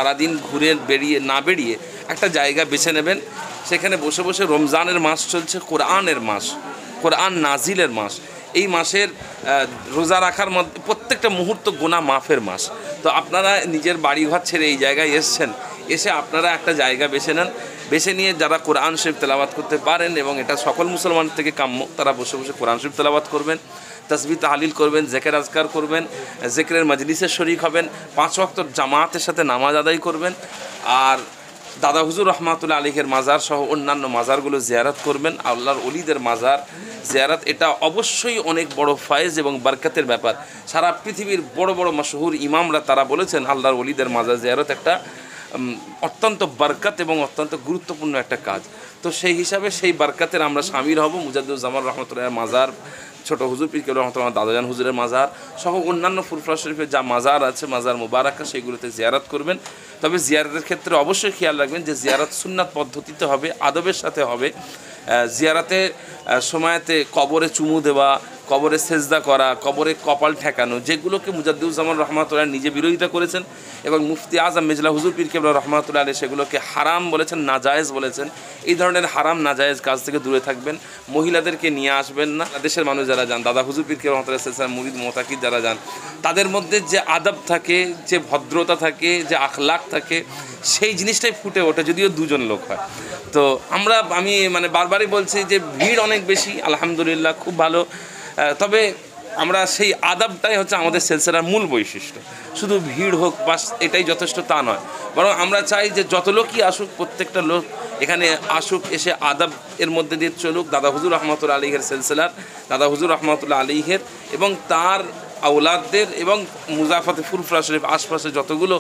সারাদিন ঘুরে বেরিয়ে একটা জায়গা বেছে নেবেন, সেখানে বসে বসে রমজানের মাস চলছে, কোরআনের মাস, কোরআন নাজিলের মাস, এই মাসের রোজা রাখার মধ্যে প্রত্যেকটা মুহূর্ত গুনাহ মাফের মাস। তো আপনারা নিজের বাড়িঘর ছেড়ে এই জায়গায় এসছেন, এসে আপনারা একটা জায়গা বেছে নেন, বেছে নিয়ে যারা কোরআন শরীফ তেলাওয়াত করতে পারেন, এবং এটা সকল মুসলমান থেকে কাম্য, তারা বসে বসে কোরআন শরীফ তেলাওয়াত করবেন, তাসবিহ তাহলিল করবেন, জিকির আজকার করবেন, জিকিরের মজলিসে শরীক হবেন, 5 ওয়াক্ত জামাতের সাথে নামাজ আদায় করবেন, আর দাদা হুজুর রহমাতুল্লাহ আলাইহির মাজার সহ অন্যান্য মাজারগুলো জিয়ারত করবেন। আল্লাহর ওলিদের মাজার জিয়ারত এটা অবশ্যই অনেক বড় ফায়েজ এবং বরকতের ব্যাপার। সারা পৃথিবীর বড় বড় মাশহুর ইমামরা তারা বলেছেন আল্লাহর ওলিদের মাজার জিয়ারত একটা অত্যন্ত বরকত এবং অত্যন্ত গুরুত্বপূর্ণ একটা কাজ। তো সেই হিসাবে সেই বরকতের আমরা শামিল হব। মুজাদ্দুজ্জামান রহমতুল্লাহ মাজার, ছোটো হুজুর পীর কেবলা রহমতুল্লাহ দাদাজান হুজুরের মাজার সহ অন্যান্য ফুরফুরা শরীফের যা মাজার আছে, মাজার মুবারাকা, সেগুলোতে জিয়ারত করবেন। তবে জিয়ারতের ক্ষেত্রে অবশ্যই খেয়াল রাখবেন যে জিয়ারত সুন্নাত পদ্ধতিতে হবে, আদবের সাথে হবে। জিয়ারতের সময়তে কবরে চুমু দেওয়া, কবরে সেজদা করা, কবরে কপাল ঠেকানো, যেগুলোকে মুজাদ্দুজ্জামান রহমাতুল্লাহ নিজে বিরোধিতা করেছেন এবং মুফতি আজম মেজলা হুজুর পীর কেবলা রহমাতুল্লাহ আলাইহি সেগুলোকে হারাম বলেছেন, নাজায়েজ বলেছেন। এই ধরনের হারাম নাজায়েজ কাজ থেকে দূরে থাকবেন। মহিলাদেরকে নিয়ে আসবেন না। দেশের মানুষ যারা যান, দাদা হুজুর পীর কেবলা রহমাতুল্লাহ মুরিদ মোতাকিদ যারা যান, তাদের মধ্যে যে আদব থাকে, যে ভদ্রতা থাকে, যে আখলাক থাকে, সেই জিনিসটাই ফুটে ওঠে যদিও দুজন লোক হয়। তো আমি বারবারই বলছি যে ভিড় অনেক বেশি, আলহামদুলিল্লাহ খুব ভালো, তবে আমরা সেই আদবটাই হচ্ছে আমাদের সিলসিলার মূল বৈশিষ্ট্য। শুধু ভিড় হোক বাস এটাই যথেষ্ট তা নয়, বরং আমরা চাই যে যত লোকই আসুক, প্রত্যেকটা লোক এখানে আসুক, এসে আদব এর মধ্যে দিয়ে চলুক। দাদা হুজুর রহমতুল্লাহ আলাইহির সিলসিলার, দাদা হুজুর রহমতুল্লাহ আলাইহির এবং তার আওলাদদের এবং মুজাফাতে ফুরফুরা শরীফ আশপাশে যতগুলো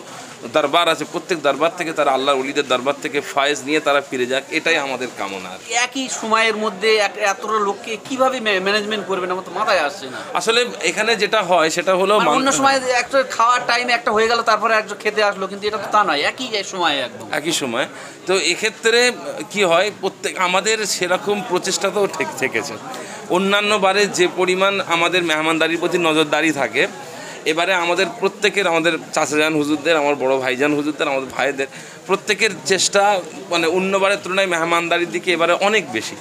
দরবার আছে, প্রত্যেক দরবার থেকে তারা আল্লাহর ওলিদের দরবার থেকে ফায়েজ নিয়ে তারা ফিরে যাক, এটাই আমাদের কামনা। একই সময়ের মধ্যে এতটা লোককে কিভাবে ম্যানেজমেন্ট করবেন আমার তো মাথায় আসছে না। আসলে এখানে যেটা হয় সেটা হলো অন্য সময় একটা খাওয়ার টাইমে একটা হয়ে গেল, তারপরে একজন খেতে আসলো, কিন্তু এটা তো তা নয়, একই সময়, একই সময়। তো এক্ষেত্রে কি হয়, আমাদের সেরকম প্রচেষ্টা তো থেকেছে। অন্যান্য বারে যে পরিমাণ আমাদের মেহমানদারির প্রতি নজরদারি থাকে, এবারে আমাদের প্রত্যেকের, আমাদের চাচাজান হুজুরদের, আমার বড় ভাইজান হুজুরদের, আমাদের ভাইদের প্রত্যেকের চেষ্টা অন্যবারের তুলনায় মেহমানদারির দিকে এবারে অনেক বেশি।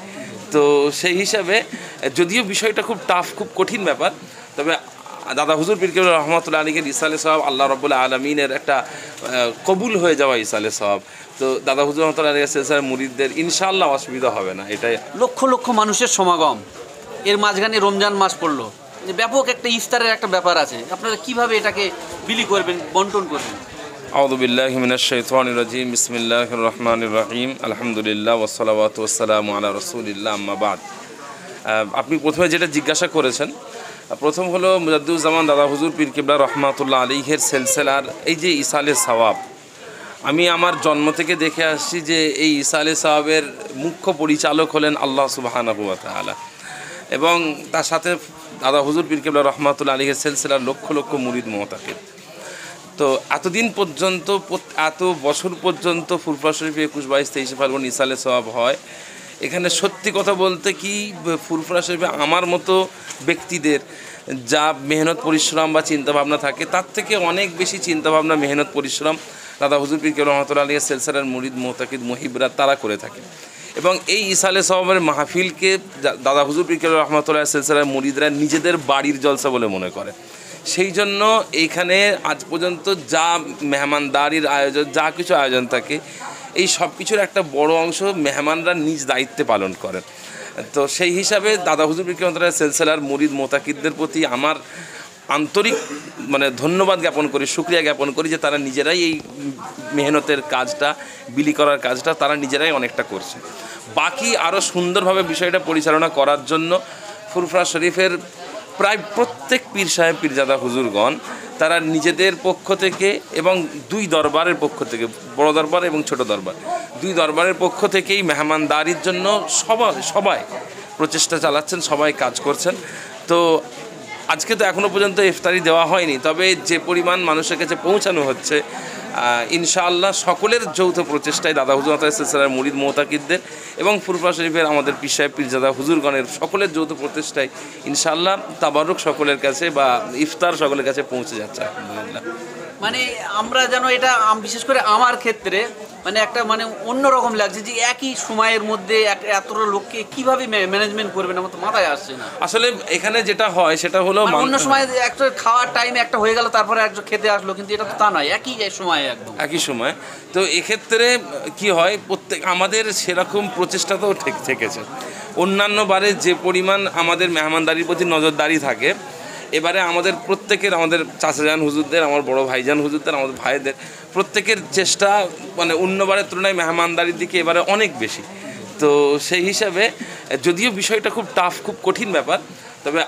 তো সেই হিসাবে যদিও বিষয়টা খুব টাফ, খুব কঠিন ব্যাপার, তবে দাদা হুজুর পীর কেবলা রহমতুল্লাহ আলাইহির ইসালে সওয়াব, আল্লাহ রাব্বুল আলামিনের একটা কবুল হয়ে যাওয়া ইসালে সওয়াব। তো দাদা হুজুর রহমতুল্লাহ আলাইহির সিলসিলার মুরিদদের ইনশাআল্লাহ অসুবিধা হবে না। এটাই লক্ষ লক্ষ মানুষের সমাগম, এর মাঝখানে রমজান মাস পড়লো, ব্যাপক একটা ইফতারের একটা ব্যাপার আছে, আপনারা কিভাবে এটাকে বিলি করবেন, বন্টন করবেন? আউযু বিল্লাহি মিনাশ শাইতানির রাজিম, বিসমিল্লাহির রহমানির রহিম, আলহামদুলিল্লাহ ওয়াসসালাতু ওয়াসসালামু আলা রাসূলিল্লাহ, আম্মা বাদ। আপনি প্রথমে যেটা জিজ্ঞাসা করেছেন, প্রথম হলো মুজাদ্দুজ্জামান দাদা হুজুর পীর কেবলা রহমাতুল্লাহ আলাইহির সিলসিলার এই যে ইসালে সওয়াব, আমি আমার জন্ম থেকে দেখে আসছি যে এই ইসালে সওয়াবের মুখ্য পরিচালক হলেন আল্লাহ সুবহানাহু ওয়া তাআলা, এবং তার সাথে দাদা হুজুর পীর কেবলা রহমাতুল্লাহ আলাইহির সিলসিলার লক্ষ লক্ষ মুরিদ মুতাকিদ। তো এতদিন পর্যন্ত, এত বছর পর্যন্ত ফুরফুরা শরীফে 21, 22, 23 ফাল্গুন ইসালে সওয়াব হয়। এখানে সত্যি কথা বলতে কি, ফুরফুরা শরীফে আমার মতো ব্যক্তিদের যা মেহনত পরিশ্রম বা চিন্তাভাবনা থাকে, তার থেকে অনেক বেশি চিন্তাভাবনা, মেহনত পরিশ্রম দাদা হুজুর পীর কেবলা রহমাতুল্লাহ আলাইহির সিলসিলার মুরিদ মুতাকিদ মুহিবরা তারা করে থাকে। এবং এই ইসালে সওয়াবের মাহফিলকে দাদা হুজুর পীর কেবলা রহমাতুল্লাহ আলাইহির সিলসিলার মুরিদরা নিজেদের বাড়ির জলসা বলে মনে করে। সেই জন্য এইখানে আজ পর্যন্ত যা মেহমানদারির আয়োজন, যা কিছু আয়োজন থাকে, এই সব কিছুর একটা বড় অংশ মেহমানরা নিজ দায়িত্বে পালন করেন। তো সেই হিসাবে দাদা হুজুর পীর কেবলা রহমাতুল্লাহ সিলসিলার মুরিদ মুতাকিদদের প্রতি আমার আন্তরিক ধন্যবাদ জ্ঞাপন করি, শুকরিয়া জ্ঞাপন করি যে তারা নিজেরাই এই মেহনতের কাজটা, বিলি করার কাজটা তারা নিজেরাই অনেকটা করছে। বাকি আরও সুন্দরভাবে বিষয়টা পরিচালনা করার জন্য ফুরফুরা শরীফের প্রায় প্রত্যেক পীর সাহেব, পীরজাদা হুজুরগণ তারা নিজেদের পক্ষ থেকে এবং 2 দরবারের পক্ষ থেকে, বড় দরবার এবং ছোট দরবার, 2 দরবারের পক্ষ থেকেই মেহমানদারির জন্য সবাই প্রচেষ্টা চালাচ্ছেন, সবাই কাজ করছেন। তো আজকে তো এখনও পর্যন্ত ইফতারি দেওয়া হয়নি, তবে যে পরিমাণ মানুষের কাছে পৌঁছানো হচ্ছে, ইনশাআল্লাহ সকলের যৌথ প্রচেষ্টায় দাদা হুজুর সিলসিলার মুরিদ মুতাকিদদের এবং ফুরফুরা শরীফের আমাদের পীর সাহেব, পীরজাদা হুজুরগণের সকলের যৌথ প্রচেষ্টায় ইনশাআল্লাহ তাবারুক সকলের কাছে বা ইফতার সকলের কাছে পৌঁছে যাচ্ছে, আলহামদুলিল্লাহ। মানে আমরা যেন এটা বিশেষ করে আমার ক্ষেত্রে মানে একটা মানে অন্যরকম লাগছে যে একই সময়ের মধ্যে এতটা লোককে কিভাবে ম্যানেজমেন্ট করবেন আমার তো মাথায় আসছে না। আসলে এখানে যেটা হয় সেটা হলো মানে অন্য সময় একটা খাওয়ার টাইমে একটা হয়ে গেল তারপরে একজন খেতে আসলো, কিন্তু এটা তো তা নয়, একই সময় একদম একই সময়। তো এক্ষেত্রে কি হয়, প্রত্যেক আমাদের সেরকম প্রচেষ্টাতেও ঠিক থেকেছে। অন্যান্য বারে যে পরিমাণ আমাদের মেহমানদারির প্রতি নজরদারি থাকে, এবারে আমাদের প্রত্যেকের, আমাদের চাচাজান হুজুরদের, আমার বড় ভাইজান হুজুরদের, আমাদের ভাইদের প্রত্যেকের চেষ্টা মানে অন্যবারের তুলনায় মেহমানদারির দিকে এবারে অনেক বেশি। তো সেই হিসাবে যদিও বিষয়টা খুব টাফ, খুব কঠিন ব্যাপার, তবে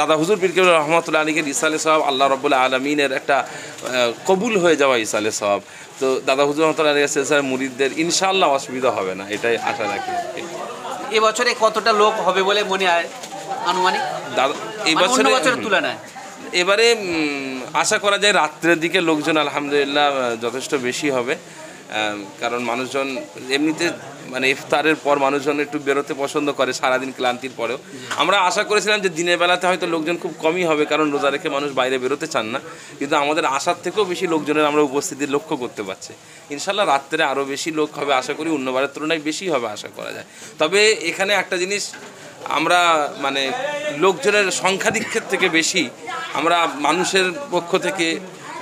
দাদা হুজুর পীর কেবলা রহমতুল্লাহ আলীকে ইসালে সাহাব আল্লাহ রব্বুল আলমিনের একটা কবুল হয়ে যাওয়া ইসালে সাহাব। তো দাদা হুজুর রহমতুল্লাহ আলী সিলসিলার মুরিদদের ইনশাআল্লাহ অসুবিধা হবে না, এটাই আশা রাখি। এবছরে কতটা লোক হবে বলে মনে হয় আনুমানিক দাদা এই মানে অন্য বছরে বছরের তুলনায়? এবারে আশা করা যায় রাত্রের দিকে লোকজন আলহামদুলিল্লাহ যথেষ্ট বেশি হবে, কারণ মানুষজন এমনিতে মানে ইফতারের পর মানুষজন একটু বেরোতে পছন্দ করে সারাদিন ক্লান্তির পরেও। আমরা আশা করেছিলাম যে দিনের বেলাতে হয়তো লোকজন খুব কমই হবে, কারণ রোজা রেখে মানুষ বাইরে বেরোতে চান না, কিন্তু আমাদের আশার থেকেও বেশি লোকজনের আমরা উপস্থিতি লক্ষ্য করতে পারছি। ইনশাল্লাহ রাত্রে আরও বেশি লোক হবে আশা করি, অন্যবারের তুলনায় বেশি হবে আশা করা যায়। তবে এখানে একটা জিনিস আমরা মানে লোকজনের সংখ্যাধিক্যের থেকে বেশি আমরা মানুষের পক্ষ থেকে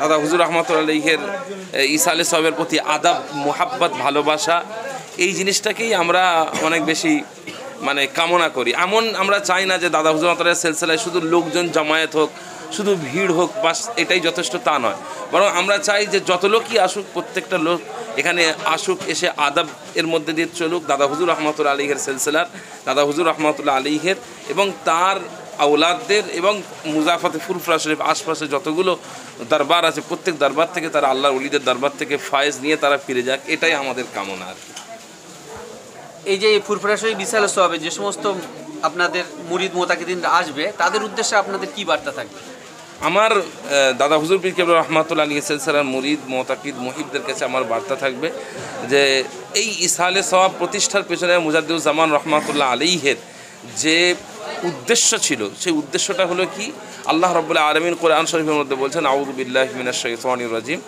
দাদা হুজুর রহমতুল্লাহের ইসালে সাহেবের প্রতি আদাব, মোহাব্বত, ভালোবাসা, এই জিনিসটাকেই আমরা অনেক বেশি মানে কামনা করি। এমন আমরা চাই না যে দাদা হুজুর রহমতুল্লাহের সিলসিলায় শুধু লোকজন জমায়েত হোক, শুধু ভিড় হোক, বাস এটাই যথেষ্ট তা নয়, বরং আমরা চাই যে যত লোকই আসুক প্রত্যেকটা লোক এখানে আসুক, এসে আদাব এর মধ্যে দিয়ে চলুক দাদা হুজুর রহমতুল্লাহ আলীহের সিলসিলার, দাদা হুজুর রহমতুল্লাহ আলীহের এবং তার আওলাদদের এবং মুজাফাতে ফুরফুরা শরীফ আশপাশে যতগুলো দরবার আছে প্রত্যেক দরবার থেকে তারা আল্লাহর ওলিদের দরবার থেকে ফায়েজ নিয়ে তারা ফিরে যাক, এটাই আমাদের কামনা আর কি। এই যে ফুরফুরা শরীফ বিশাল সওয়াবে যে সমস্ত আপনাদের মুরিদ মোতাকিদিন আসবে তাদের উদ্দেশ্যে আপনাদের কি বার্তা থাকবে? আমার দাদা হুজুর পীর কেবলা রহমাতুল্লাহ আলী সিলসিলার মুরিদ মোতাকিদ মুহিবদের কাছে আমার বার্তা থাকবে যে এই ইসালে সওয়াব প্রতিষ্ঠার পেছনে মুজাদ্দিদুজ্জামান রহমাতুল্লাহ আলাইহের যে উদ্দেশ্য ছিল, সেই উদ্দেশ্যটা হলো কি, আল্লাহ রাব্বুল আলামিন কোরআন শরীফের মধ্যে বলছেন আউযু বিল্লাহি মিনাশ শাইতানির রাজিম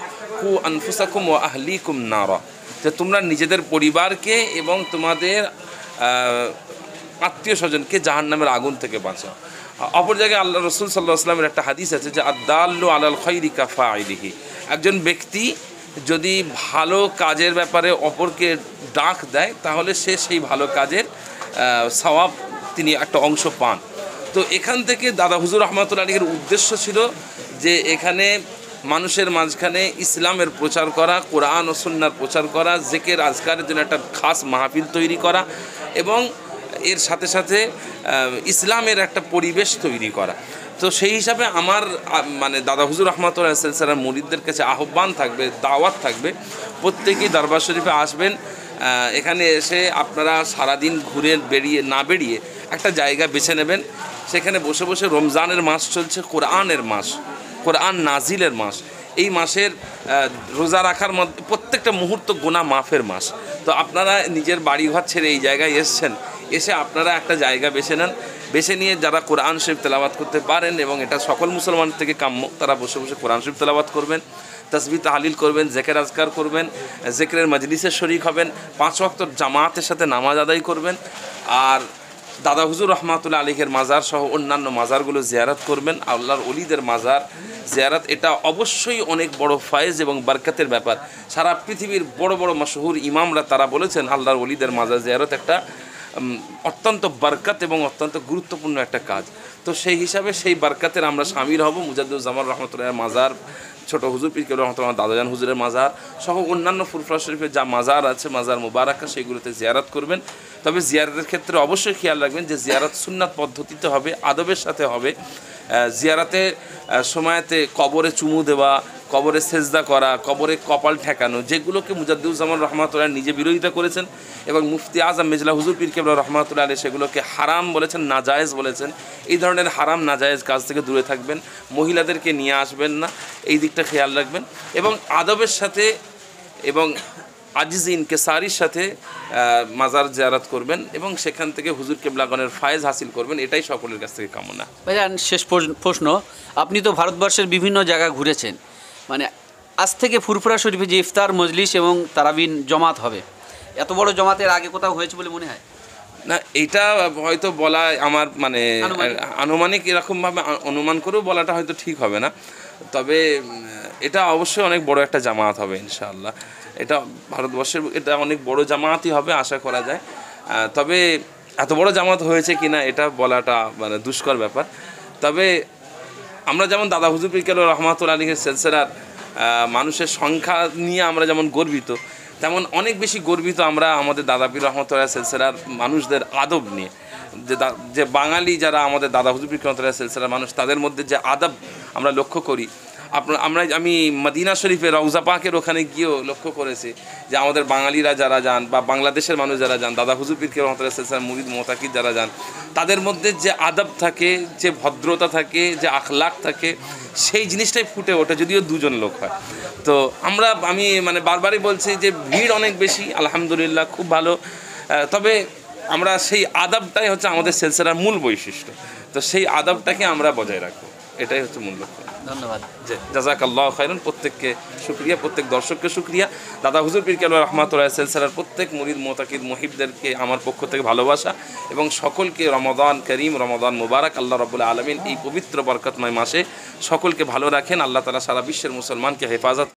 কু আনফুসাকুম ওয়া আহলিকুম নারা, যে তোমরা নিজেদের পরিবারকে এবং তোমাদের আত্মীয় স্বজনকে জাহান্নামের আগুন থেকে বাঁচাও। অপর জায়গায় আল্লাহ রসুল সাল্লাল্লাহু আলাইহি ওয়াসাল্লামের একটা হাদিস আছে যে আদ-দাল্লু আলাল খাইরি কাফাইলিহি, একজন ব্যক্তি যদি ভালো কাজের ব্যাপারে অপরকে ডাক দেয় তাহলে সে সেই ভালো কাজের সওয়াব তিনি একটা অংশ পান। তো এখান থেকে দাদা হুজুর রহমাতুল্লাহ আলীর উদ্দেশ্য ছিল যে এখানে মানুষের মাঝখানে ইসলামের প্রচার করা, কোরআন ও সুন্নাহর প্রচার করা, জিকির আজকারের জন্য একটা খাস মাহফিল তৈরি করা এবং এর সাথে সাথে ইসলামের একটা পরিবেশ তৈরি করা। তো সেই হিসাবে আমার মানে দাদা হুজুর রহমাতুল্লাহ সিলসিলার মুরিদদের কাছে আহ্বান থাকবে, দাওয়াত থাকবে, প্রত্যেকেই দরবার শরীফে আসবেন। এখানে এসে আপনারা সারাদিন ঘুরে বেরিয়ে একটা জায়গা বেছে নেবেন, সেখানে বসে বসে রমজানের মাস চলছে, কোরআনের মাস, কোরআন নাজিলের মাস, এই মাসের রোজা রাখার মধ্যে প্রত্যেকটা মুহূর্ত গুনাহ মাফের মাস। তো আপনারা নিজের বাড়িঘর ছেড়ে এই জায়গায় এসছেন, এসে আপনারা একটা জায়গা বেছে নেন, বেছে নিয়ে যারা কোরআন শরীফ তেলাওয়াত করতে পারেন এবং এটা সকল মুসলমান থেকে কাম্য, তারা বসে বসে কোরআন শরীফ তেলাওয়াত করবেন, তাসবিহ তাহলিল করবেন, জিকির আজকার করবেন, জিকিরের মজলিসে শরীক হবেন, 5 ওয়াক্ত জামাতের সাথে নামাজ আদায় করবেন, আর দাদা হুজুর রহমাতুল্লাহ আলীহের মাজার সহ অন্যান্য মাজারগুলো জিয়ারত করবেন। আল্লাহর ওলিদের মাজার জিয়ারত এটা অবশ্যই অনেক বড় ফায়েজ এবং বরকতের ব্যাপার। সারা পৃথিবীর বড় বড় মাশহুর ইমামরা তারা বলেছেন আল্লাহর ওলিদের মাজার জিয়ারত একটা অত্যন্ত বরকত এবং অত্যন্ত গুরুত্বপূর্ণ একটা কাজ। তো সেই হিসাবে সেই বরকতের আমরা শামিল হব। মুজাদ্দিদুজ্জামান রহমতুল্লাহের মাজার, ছোট হুজুর পীর কেবলা রহমতুল্লাহ দাদাজান হুজুরের মাজার সহ অন্যান্য ফুরফুরা শরীফের যা মাজার আছে, মাজার মুবারাকা, সেইগুলোতে জিয়ারত করবেন। তবে জিয়ারতের ক্ষেত্রে অবশ্যই খেয়াল রাখবেন যে জিয়ারত সুন্নাত পদ্ধতিতে হবে, আদবের সাথে হবে। জিয়ারতে সময়তে কবরে চুমু দেওয়া, কবরে সেজদা করা, কবরে কপাল ঠেকানো, যেগুলোকে মুজাদ্দিদুজ্জামান রহমাতুল্লাহ নিজে বিরোধিতা করেছেন এবং মুফতি আজম মেজলা হুজুর পীর কেবলা রহমাতুল্লাহ আলাইহি সেগুলোকে হারাম বলেছেন, নাজায়েজ বলেছেন। এই ধরনের হারাম নাজায়েজ কাজ থেকে দূরে থাকবেন, মহিলাদেরকে নিয়ে আসবেন না, এই দিকটা খেয়াল রাখবেন এবং আদবের সাথে এবং আজিজ ইনকেসারির সাথে মাজার জিয়ারত করবেন এবং সেখান থেকে হুজুর কেবলাগণের ফায়েজ হাসিল করবেন, এটাই সকলের কাছ থেকে কামনা। ভাইজান, শেষ প্রশ্ন, আপনি তো ভারতবর্ষের বিভিন্ন জায়গা ঘুরেছেন, মানে আজ থেকে ফুরফুরা শরীফে যে ইফতার মজলিস এবং তারাবিন জমাত হবে, এত বড় জমাতের আগে কোথাও হয়েছে বলে মনে হয়? না, এটা হয়তো বলা আমার মানে আনুমানিক এরকমভাবে অনুমান করেও বলাটা হয়তো ঠিক হবে না। তবে এটা অবশ্যই অনেক বড় একটা জামাত হবে ইনশাআল্লাহ। এটা ভারতবর্ষের এটা অনেক বড় জামাতই হবে আশা করা যায়। তবে এত বড় জামাত হয়েছে কিনা এটা বলাটা মানে দুষ্কর ব্যাপার। তবে আমরা যেমন দাদা হুজুর পীর কেবলা রহমাতুল্লাহ আলাইহির সিলসিলার মানুষের সংখ্যা নিয়ে আমরা যেমন গর্বিত, তেমন অনেক বেশি গর্বিত আমরা আমাদের দাদা পীর রহমতুল্লাহ সিলসিলার মানুষদের আদব নিয়ে। যে বাঙালি যারা আমাদের দাদা হুজুর পীর রহমতুল্লাহ সিলসিলার মানুষ, তাদের মধ্যে যে আদব আমরা লক্ষ্য করি। আমি মদিনা শরীফের রওজা পাকের ওখানে গিয়েও লক্ষ্য করেছি যে আমাদের বাঙালিরা যারা যান বা বাংলাদেশের মানুষ যারা যান, দাদা হুজুর পীর রহমতুল্লাহ সিলসিলার মুরিদ মোতাকিদ যারা যান, তাদের মধ্যে যে আদব থাকে, যে ভদ্রতা থাকে, যে আখলাক থাকে, সেই জিনিসটাই ফুটে ওঠে যদিও দুজন লোক হয়। তো আমি মানে বারবারই বলছি যে ভিড় অনেক বেশি, আলহামদুলিল্লাহ খুব ভালো। তবে আমরা সেই আদবটাই হচ্ছে আমাদের সিলসিলার মূল বৈশিষ্ট্য। তো সেই আদবটাকে আমরা বজায় রাখবো, এটাই হচ্ছে মূল লক্ষ্য। ধন্যবাদ। জাযাকাল্লাহু খাইরান। প্রত্যেককে শুকরিয়া, প্রত্যেক দর্শককে শুকরিয়া। দাদা হুজুর পীর কেবলা রহমাতুল্লাহ সিলসিলার প্রত্যেক মুরিদ মুতাকিদ মুহিবদেরকে আমার পক্ষ থেকে ভালোবাসা এবং সকলকে রমাদান করিম, রমাদান মুবারক। আল্লাহ রাব্বুল আলামিন এই পবিত্র বরকতময় মাসে সকলকে ভালো রাখেন। আল্লাহ তাআলা সারা বিশ্বের মুসলমানকে হেফাজত